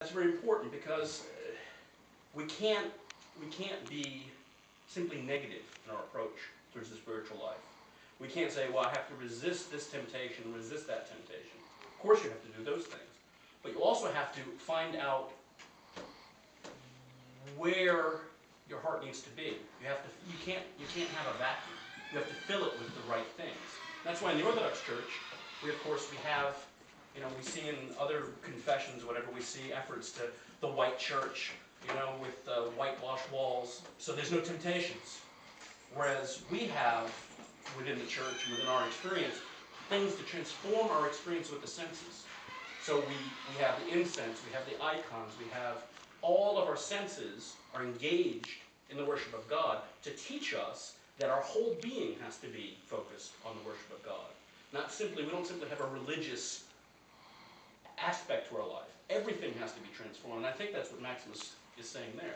That's very important because we can't be simply negative in our approach towards the spiritual life. We can't say, well, I have to resist this temptation, resist that temptation. Of course you have to do those things. But you also have to find out where your heart needs to be. You can't have a vacuum. You have to fill it with the right things. That's why in the Orthodox Church, we have, we see in other confessions, whatever, we see efforts to the white church, with whitewashed walls, so there's no temptations. Whereas we have, within the church and within our experience, things to transform our experience with the senses. So we have the incense, we have the icons, we have all of our senses are engaged in the worship of God to teach us that our whole being has to be focused on the worship of God. We don't simply have a religious aspect to our life. Everything has to be transformed. And I think that's what Maximus is saying there.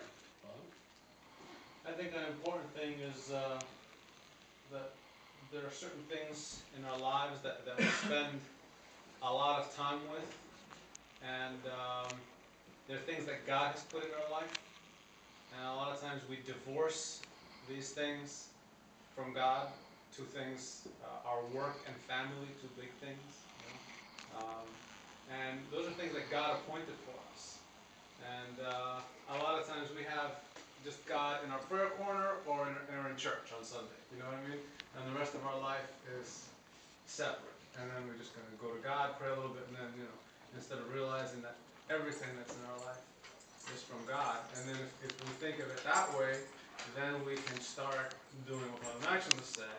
I think an important thing is that there are certain things in our lives that we spend a lot of time with, and there are things that God has put in our life, and a lot of times we divorce these things from God to things, our work and family, to big things. And those are things that God appointed for us. And a lot of times we have just God in our prayer corner or in church on Sunday. You know what I mean? And the rest of our life is separate. And then we're just going to go to God, pray a little bit, and then, instead of realizing that everything that's in our life is from God. And then if we think of it that way, then we can start doing what Father Maximus said,